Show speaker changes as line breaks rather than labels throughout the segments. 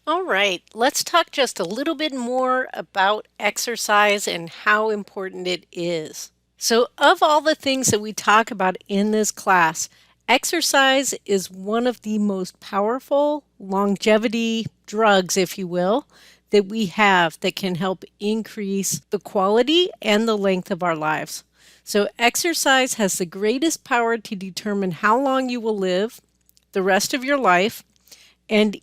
All right, let's talk just a little bit more about exercise and how important it is. So, of all the things that we talk about in this class, exercise is one of the most powerful longevity drugs, if you will, that we have that can help increase the quality and the length of our lives. So, exercise has the greatest power to determine how long you will live the rest of your life, and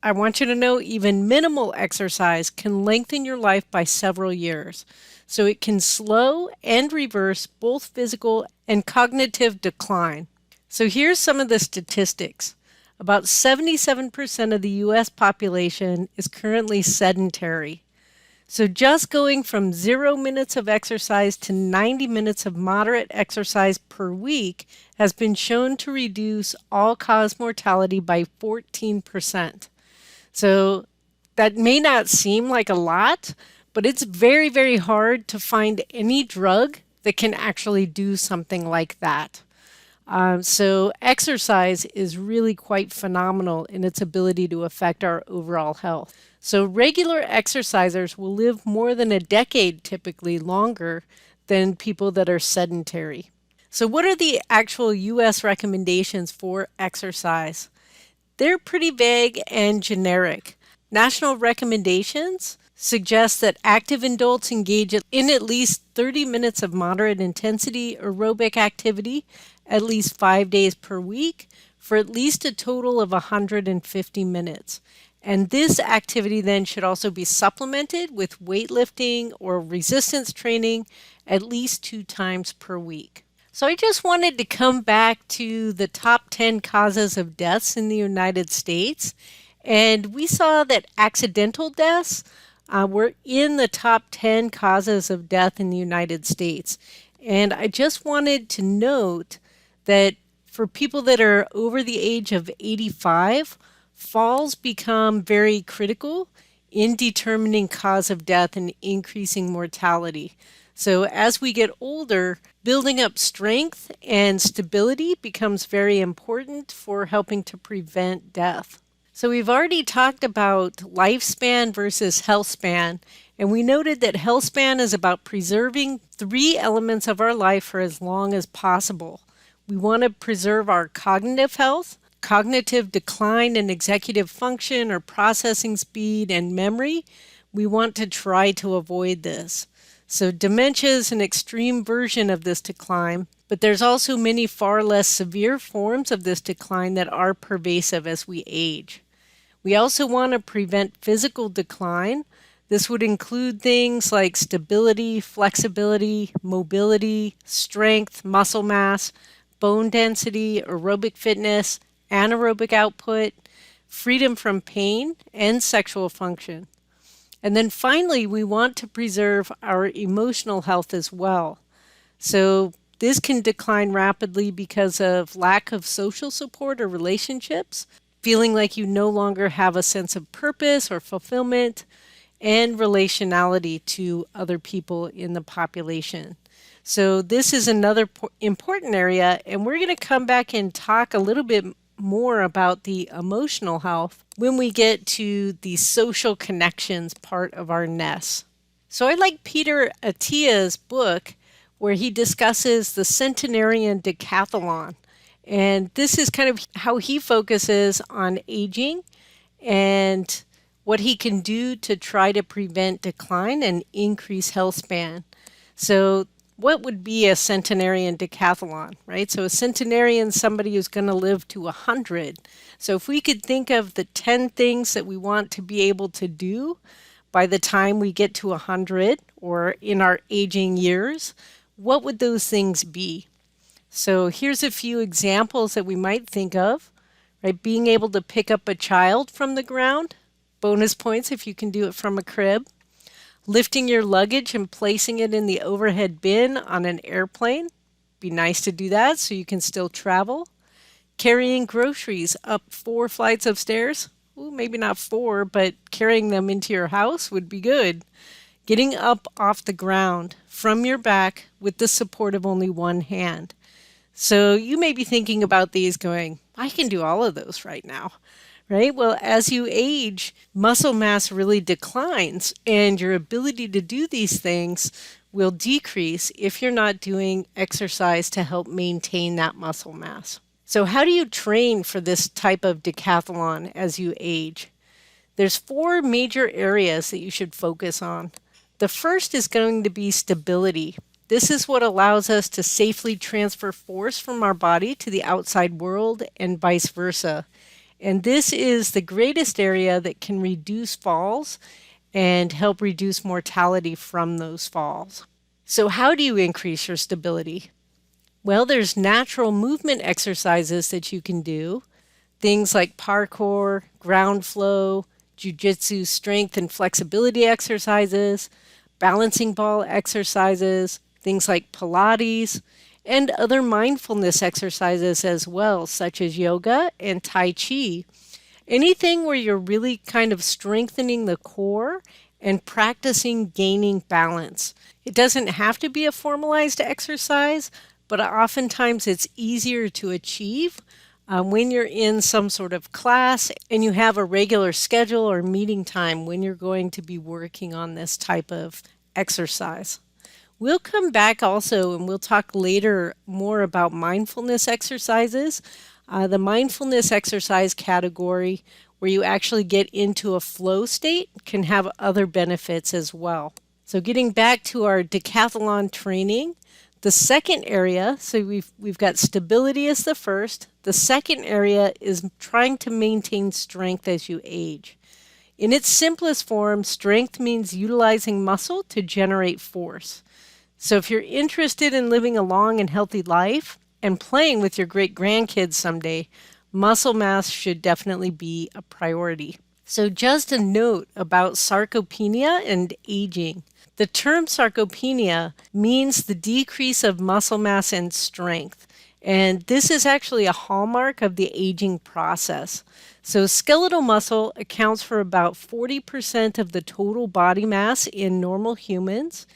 I want you to know even minimal exercise can lengthen your life by several years. So it can slow and reverse both physical and cognitive decline. So here's some of the statistics. About 77% of the US population is currently sedentary. So just going from 0 minutes of exercise to 90 minutes of moderate exercise per week has been shown to reduce all-cause mortality by 14%. So that may not seem like a lot, but it's very, very hard to find any drug that can actually do something like that. So exercise is really quite phenomenal in its ability to affect our overall health. So regular exercisers will live more than a decade, typically longer than people that are sedentary. So what are the actual US recommendations for exercise? They're pretty vague and generic. National recommendations suggest that active adults engage in at least 30 minutes of moderate intensity aerobic activity at least 5 days per week for at least a total of 150 minutes. And this activity then should also be supplemented with weightlifting or resistance training at least 2 times per week. So I just wanted to come back to the top 10 causes of deaths in the United States. And we saw that accidental deaths were in the top 10 causes of death in the United States. And I just wanted to note that for people that are over the age of 85, falls become very critical in determining cause of death and increasing mortality. So as we get older, building up strength and stability becomes very important for helping to prevent death. So we've already talked about lifespan versus health span, and we noted that health span is about preserving 3 elements of our life for as long as possible. We want to preserve our cognitive health, cognitive decline in executive function or processing speed and memory. We want to try to avoid this. So dementia is an extreme version of this decline, but there's also many far less severe forms of this decline that are pervasive as we age. We also want to prevent physical decline. This would include things like stability, flexibility, mobility, strength, muscle mass, bone density, aerobic fitness, anaerobic output, freedom from pain, and sexual function. And then finally, we want to preserve our emotional health as well. So this can decline rapidly because of lack of social support or relationships, feeling like you no longer have a sense of purpose or fulfillment, and relationality to other people in the population. So this is another important area, and we're going to come back and talk a little bit more about the emotional health when we get to the social connections part of our NES. So I like Peter Attia's book where he discusses the centenarian decathlon. And this is kind of how he focuses on aging and what he can do to try to prevent decline and increase health span. So what would be a centenarian decathlon, right? So a centenarian is somebody who's going to live to 100. So if we could think of the 10 things that we want to be able to do by the time we get to 100 or in our aging years, what would those things be? So here's a few examples that we might think of, right? Being able to pick up a child from the ground, bonus points if you can do it from a crib. Lifting your luggage and placing it in the overhead bin on an airplane. Be nice to do that so you can still travel. Carrying groceries up 4 flights of stairs. Ooh, maybe not 4, but carrying them into your house would be good. Getting up off the ground from your back with the support of only one hand. So you may be thinking about these going, I can do all of those right now, right? Well, as you age, muscle mass really declines, and your ability to do these things will decrease if you're not doing exercise to help maintain that muscle mass. So, how do you train for this type of decathlon as you age? There's four major areas that you should focus on. The first is going to be stability. This is what allows us to safely transfer force from our body to the outside world and vice versa. And this is the greatest area that can reduce falls and help reduce mortality from those falls. So, how do you increase your stability? Well, there's natural movement exercises that you can do, things like parkour, ground flow, jujitsu strength and flexibility exercises, balancing ball exercises, things like Pilates, and other mindfulness exercises as well, such as yoga and Tai Chi. Anything where you're really kind of strengthening the core and practicing gaining balance. It doesn't have to be a formalized exercise, but oftentimes it's easier to achieve when you're in some sort of class and you have a regular schedule or meeting time when you're going to be working on this type of exercise. We'll come back also and we'll talk later more about mindfulness exercises. The mindfulness exercise category, where you actually get into a flow state, can have other benefits as well. So, getting back to our decathlon training, the second area, so we've got stability as the first. The second area is trying to maintain strength as you age. In its simplest form, strength means utilizing muscle to generate force. So if you're interested in living a long and healthy life and playing with your great grandkids someday, muscle mass should definitely be a priority. So just a note about sarcopenia and aging. The term sarcopenia means the decrease of muscle mass and strength. And this is actually a hallmark of the aging process. So skeletal muscle accounts for about 40% of the total body mass in normal humans.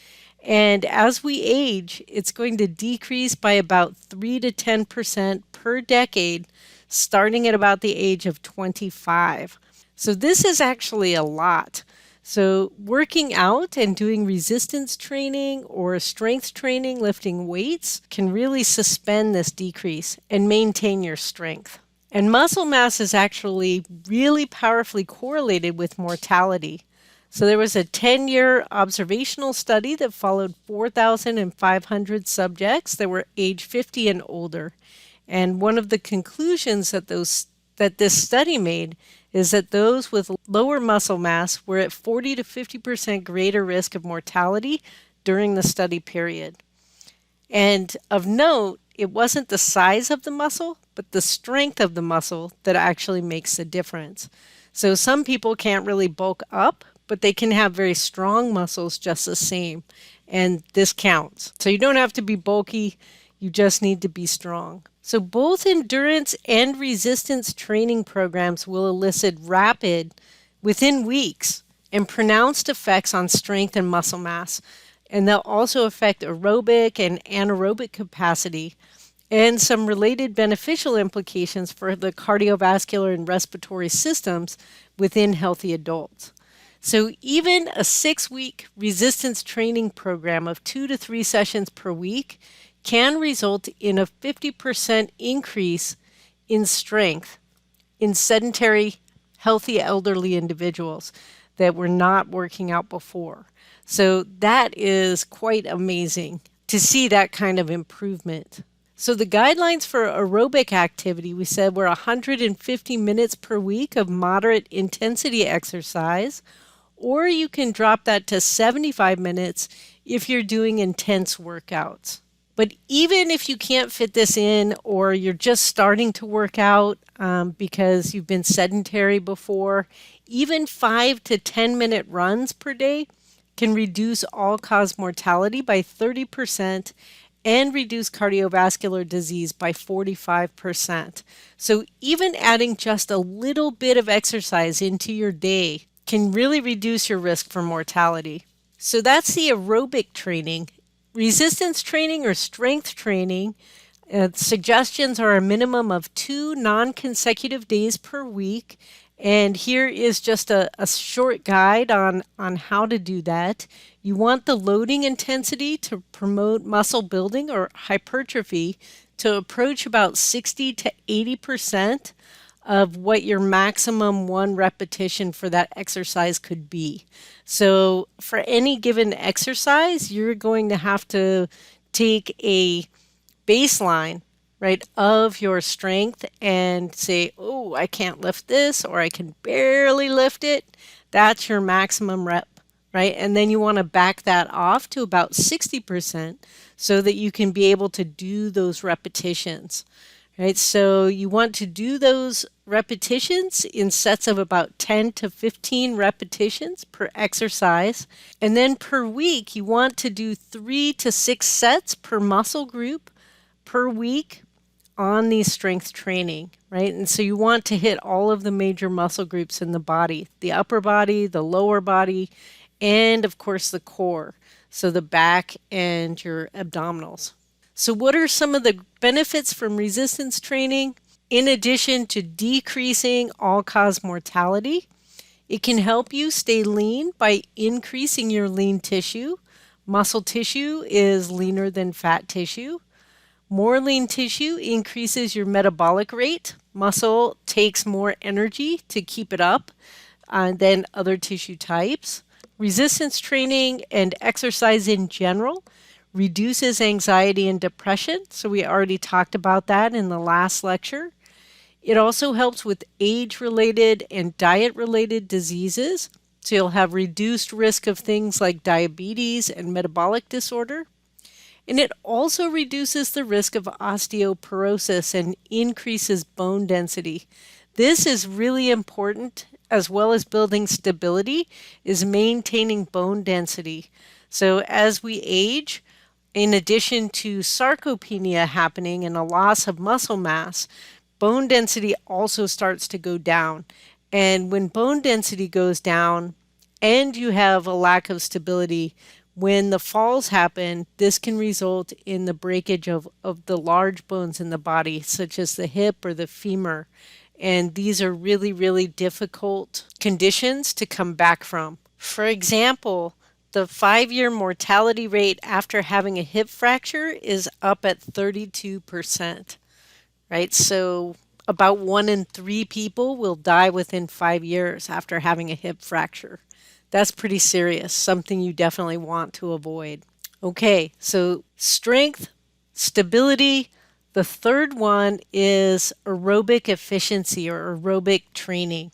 And as we age, it's going to decrease by about 3 to 10% per decade, starting at about the age of 25. So this is actually a lot. So working out and doing resistance training or strength training, lifting weights, can really suspend this decrease and maintain your strength. And muscle mass is actually really powerfully correlated with mortality. So there was a 10-year observational study that followed 4,500 subjects that were age 50 and older. And one of the conclusions that this study made is that those with lower muscle mass were at 40 to 50% greater risk of mortality during the study period. And of note, it wasn't the size of the muscle, but the strength of the muscle that actually makes the difference. So some people can't really bulk up, but they can have very strong muscles just the same. And this counts. So you don't have to be bulky, you just need to be strong. So both endurance and resistance training programs will elicit rapid, within weeks, and pronounced effects on strength and muscle mass. And they'll also affect aerobic and anaerobic capacity and some related beneficial implications for the cardiovascular and respiratory systems within healthy adults. So even a 6-week resistance training program of 2 to 3 sessions per week can result in a 50% increase in strength in sedentary, healthy elderly individuals that were not working out before. So that is quite amazing to see that kind of improvement. So the guidelines for aerobic activity, we said, were 150 minutes per week of moderate intensity exercise, or you can drop that to 75 minutes if you're doing intense workouts. But even if you can't fit this in, or you're just starting to work out because you've been sedentary before, even 5 to 10 minute runs per day can reduce all-cause mortality by 30% and reduce cardiovascular disease by 45%. So even adding just a little bit of exercise into your day can really reduce your risk for mortality. So that's the aerobic training. Resistance training or strength training Suggestions are a minimum of 2 non-consecutive days per week. And here is just a short guide on how to do that. You want the loading intensity to promote muscle building or hypertrophy to approach about 60 to 80% of what your maximum one repetition for that exercise could be. So for any given exercise, you're going to have to take a baseline, right, of your strength and say, oh, I can't lift this or I can barely lift it. That's your maximum rep, right? And then you want to back that off to about 60% so that you can be able to do those repetitions. Right, so you want to do those repetitions in sets of about 10 to 15 repetitions per exercise. And then per week, you want to do 3 to 6 sets per muscle group per week on these strength training, right? And so you want to hit all of the major muscle groups in the body, the upper body, the lower body, and of course the core. So the back and your abdominals. So, what are some of the benefits from resistance training? In addition to decreasing all cause mortality, it can help you stay lean by increasing your lean tissue. Muscle tissue is leaner than fat tissue. More lean tissue increases your metabolic rate. Muscle takes more energy to keep it up than other tissue types. Resistance training and exercise in general reduces anxiety and depression. So we already talked about that in the last lecture. It also helps with age-related and diet-related diseases. So you'll have reduced risk of things like diabetes and metabolic disorder. And it also reduces the risk of osteoporosis and increases bone density. This is really important, as well as building stability, is maintaining bone density. So as we age, in addition to sarcopenia happening and a loss of muscle mass, bone density also starts to go down. And when bone density goes down and you have a lack of stability, when the falls happen, this can result in the breakage of the large bones in the body, such as the hip or the femur. And these are really, really difficult conditions to come back from. For example, the 5-year mortality rate after having a hip fracture is up at 32%, right? So about 1 in 3 people will die within 5 years after having a hip fracture. That's pretty serious, something you definitely want to avoid. Okay, so strength, stability. The third one is aerobic efficiency or aerobic training.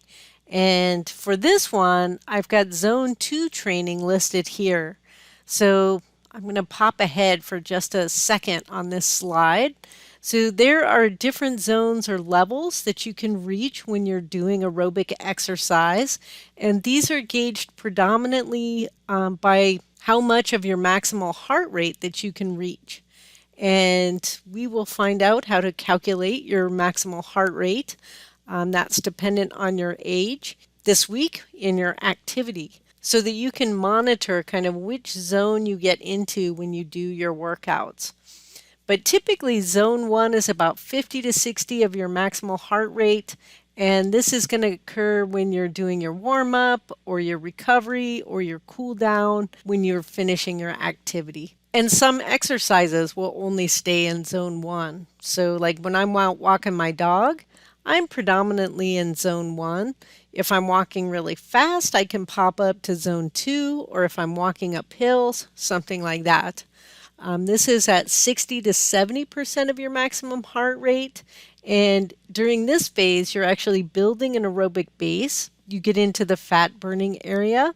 And for this one, I've got zone 2 training listed here. So I'm going to pop ahead for just a second on this slide. So there are different zones or levels that you can reach when you're doing aerobic exercise. And these are gauged predominantly by how much of your maximal heart rate that you can reach. And we will find out how to calculate your maximal heart rate. That's dependent on your age this week in your activity so that you can monitor kind of which zone you get into when you do your workouts. But typically zone 1 is about 50 to 60 of your maximal heart rate. And this is going to occur when you're doing your warm up or your recovery or your cool down when you're finishing your activity. And some exercises will only stay in zone 1. So like when I'm out walking my dog, I'm predominantly in zone 1. If I'm walking really fast, I can pop up to zone 2, or if I'm walking up hills, something like that. This is at 60 to 70% of your maximum heart rate. And during this phase, you're actually building an aerobic base. You get into the fat burning area.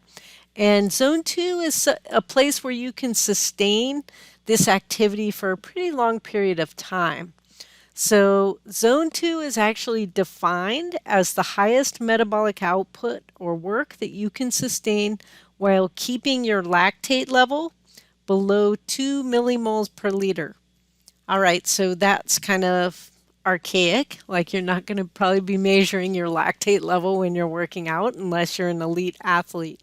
And zone 2 is a place where you can sustain this activity for a pretty long period of time. So zone 2 is actually defined as the highest metabolic output or work that you can sustain while keeping your lactate level below 2 millimoles per liter. All right, so that's kind of archaic. Like you're not going to probably be measuring your lactate level when you're working out unless you're an elite athlete.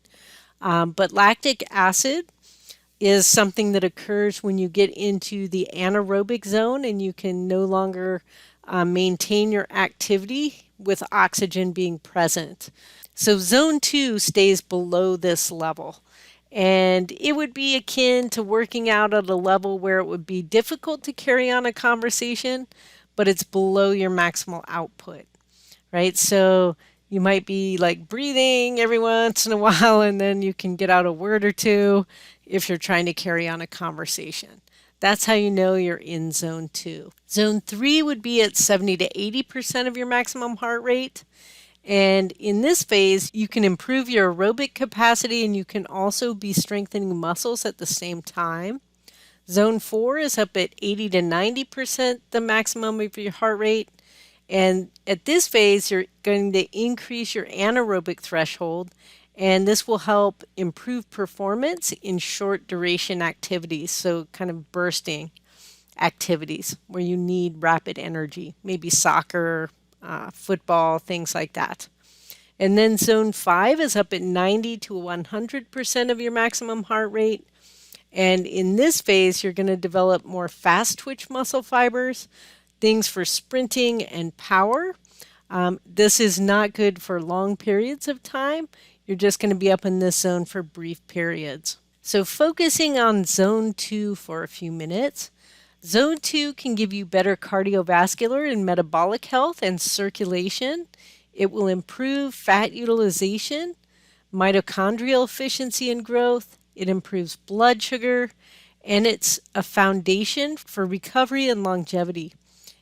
But lactic acid is something that occurs when you get into the anaerobic zone and you can no longer maintain your activity with oxygen being present. So zone 2 stays below this level. And it would be akin to working out at a level where it would be difficult to carry on a conversation, but it's below your maximal output, right? So you might be like breathing every once in a while, and then you can get out a word or two if you're trying to carry on a conversation. That's how you know you're in zone 2. Zone 3 would be at 70 to 80% of your maximum heart rate. And in this phase, you can improve your aerobic capacity and you can also be strengthening muscles at the same time. Zone 4 is up at 80 to 90% the maximum of your heart rate. And at this phase, you're going to increase your anaerobic threshold, and this will help improve performance in short duration activities, so kind of bursting activities where you need rapid energy, maybe soccer, football, things like that. And then zone 5 is up at 90 to 100% of your maximum heart rate. And in this phase, you're going to develop more fast twitch muscle fibers, things for sprinting and power. This is not good for long periods of time. You're just going to be up in this zone for brief periods. So focusing on zone 2 for a few minutes. Zone 2 can give you better cardiovascular and metabolic health and circulation. It will improve fat utilization, mitochondrial efficiency and growth. It improves blood sugar, and it's a foundation for recovery and longevity.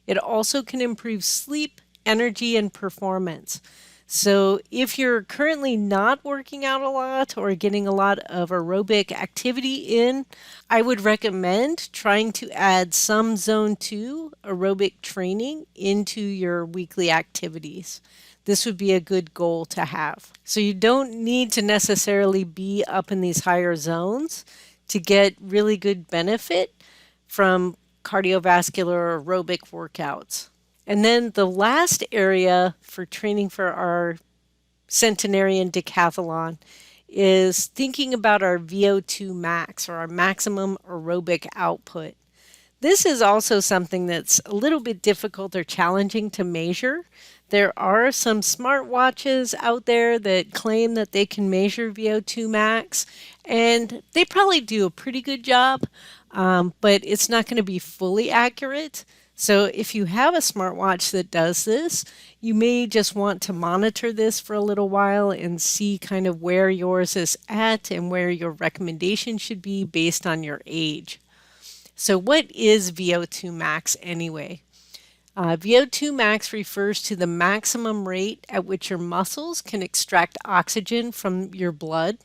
It also can improve sleep, energy, and performance. So if you're currently not working out a lot or getting a lot of aerobic activity in, I would recommend trying to add some zone 2 aerobic training into your weekly activities. This would be a good goal to have. So you don't need to necessarily be up in these higher zones to get really good benefit from cardiovascular aerobic workouts. And then the last area for training for our centenarian decathlon is thinking about our VO2 max, or our maximum aerobic output. This is also something that's a little bit difficult or challenging to measure. There are some smartwatches out there that claim that they can measure VO2 max, and they probably do a pretty good job, but it's not going to be fully accurate. So if you have a smartwatch that does this, you may just want to monitor this for a little while and see kind of where yours is at and where your recommendation should be based on your age. So what is VO2 max anyway? VO2 max refers to the maximum rate at which your muscles can extract oxygen from your blood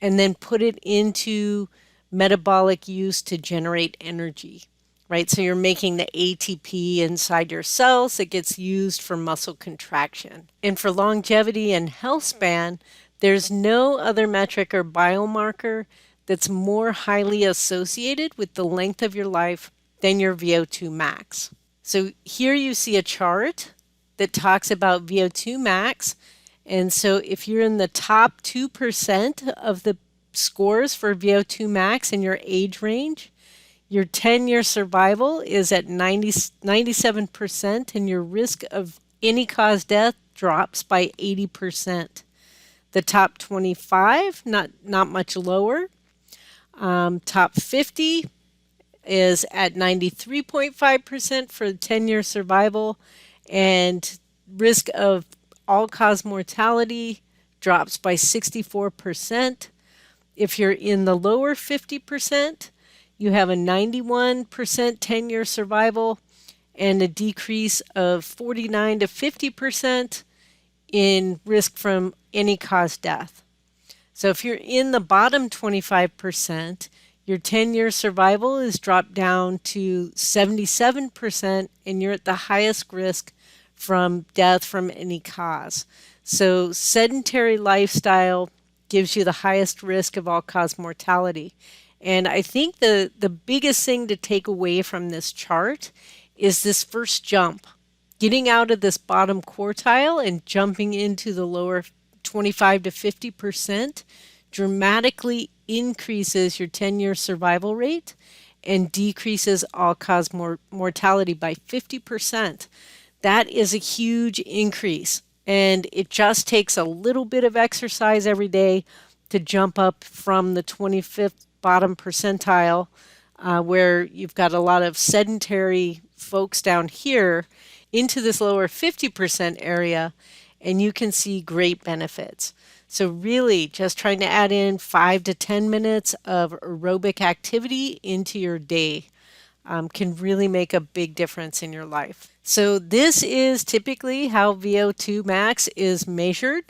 and then put it into metabolic use to generate energy, right? So you're making the ATP inside your cells that gets used for muscle contraction. And for longevity and health span, there's no other metric or biomarker that's more highly associated with the length of your life than your VO2 max. So here you see a chart that talks about VO2 max. And so if you're in the top 2% of the scores for VO2 max in your age range, your 10-year survival is at 97%, and your risk of any cause death drops by 80%. The top 25, not much lower. Top 50 is at 93.5% for 10-year survival, and risk of all-cause mortality drops by 64%. If you're in the lower 50%, you have a 91% 10-year survival and a decrease of 49 to 50% in risk from any cause death. So if you're in the bottom 25%, your 10-year survival is dropped down to 77%, and you're at the highest risk from death from any cause. So sedentary lifestyle gives you the highest risk of all-cause mortality. And I think the biggest thing to take away from this chart is this first jump. Getting out of this bottom quartile and jumping into the lower 25 to 50% dramatically increases your 10-year survival rate and decreases all-cause mortality by 50%. That is a huge increase. And it just takes a little bit of exercise every day to jump up from the 25th bottom percentile, where you've got a lot of sedentary folks down here, into this lower 50% area, and you can see great benefits. So, really, just trying to add in 5 to 10 minutes of aerobic activity into your day can really make a big difference in your life. So, this is typically how VO2 max is measured.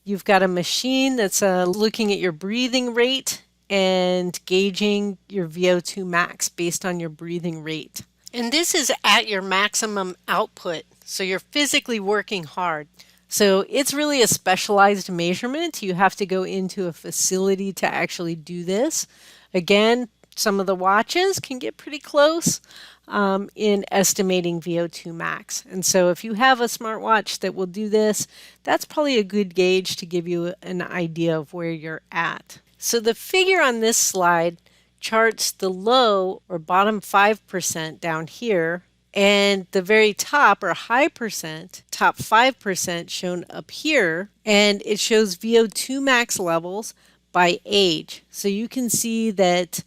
You've got a machine that's looking at your breathing rate and gauging your VO2 max based on your breathing rate. And this is at your maximum output, so you're physically working hard. So it's really a specialized measurement. You have to go into a facility to actually do this. Again, some of the watches can get pretty close in estimating VO2 max. And so if you have a smartwatch that will do this, that's probably a good gauge to give you an idea of where you're at. So the figure on this slide charts the low or bottom 5% down here, and the very top or high percent, top 5% shown up here, and it shows VO2 max levels by age. So you can see that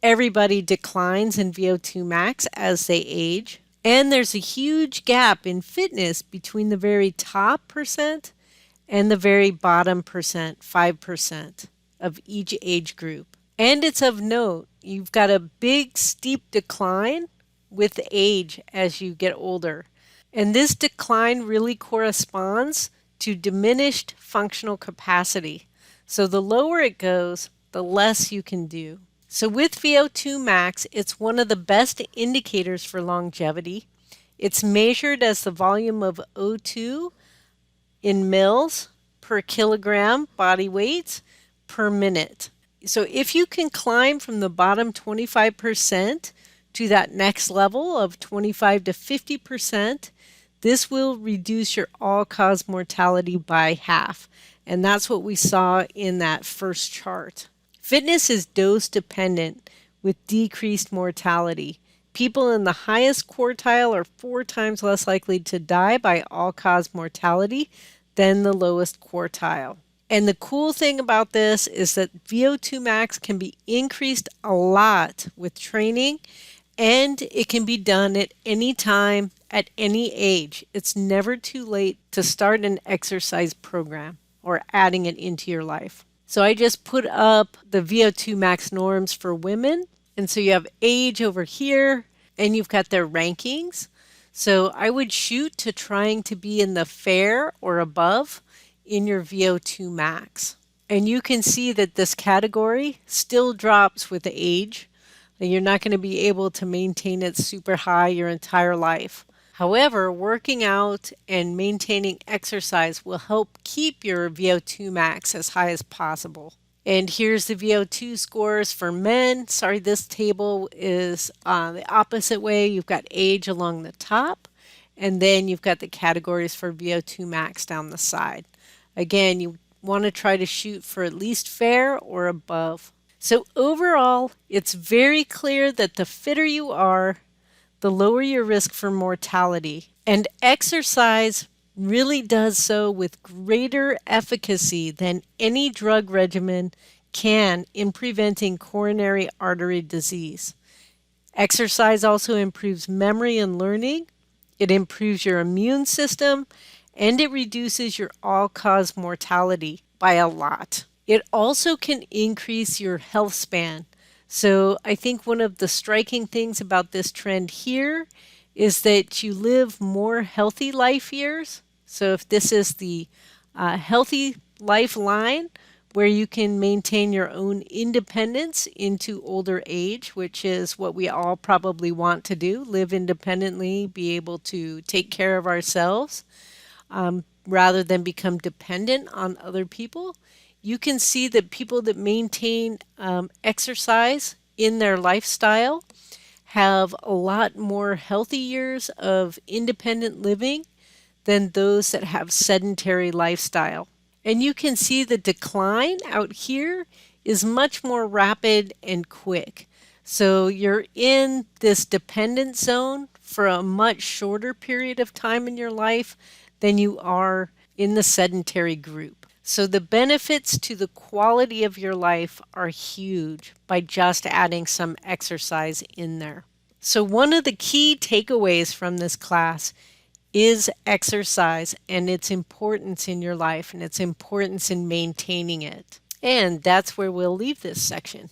everybody declines in VO2 max as they age, and there's a huge gap in fitness between the very top percent and the very bottom percent, 5% of each age group. And it's of note, you've got a big steep decline with age as you get older. And this decline really corresponds to diminished functional capacity. So the lower it goes, the less you can do. So with VO2 max, it's one of the best indicators for longevity. It's measured as the volume of O2 in mils per kilogram body weight per minute. So if you can climb from the bottom 25% to that next level of 25 to 50%, this will reduce your all-cause mortality by half. And that's what we saw in that first chart. Fitness is dose dependent with decreased mortality. People in the highest quartile are 4 times less likely to die by all-cause mortality than the lowest quartile. And the cool thing about this is that VO2 max can be increased a lot with training, and it can be done at any time, at any age. It's never too late to start an exercise program or adding it into your life. So I just put up the VO2 max norms for women. And so you have age over here, and you've got their rankings. So I would shoot to trying to be in the fair or above in your VO2 max. And you can see that this category still drops with the age. You're not going to be able to maintain it super high your entire life. However, working out and maintaining exercise will help keep your VO2 max as high as possible. And here's the VO2 scores for men. Sorry, this table is the opposite way. You've got age along the top, and then you've got the categories for VO2 max down the side. Again, you want to try to shoot for at least fair or above. So overall, it's very clear that the fitter you are, the lower your risk for mortality. And exercise really does so with greater efficacy than any drug regimen can in preventing coronary artery disease. Exercise also improves memory and learning. It improves your immune system, and it reduces your all-cause mortality by a lot. It also can increase your health span. So I think one of the striking things about this trend here is that you live more healthy life years. So if this is the healthy life line where you can maintain your own independence into older age, which is what we all probably want to do, live independently, be able to take care of ourselves, rather than become dependent on other people. You can see that people that maintain exercise in their lifestyle have a lot more healthy years of independent living than those that have sedentary lifestyle. And you can see the decline out here is much more rapid and quick. So you're in this dependent zone for a much shorter period of time in your life than you are in the sedentary group. So the benefits to the quality of your life are huge by just adding some exercise in there. So one of the key takeaways from this class is exercise and its importance in your life and its importance in maintaining it. And that's where we'll leave this section.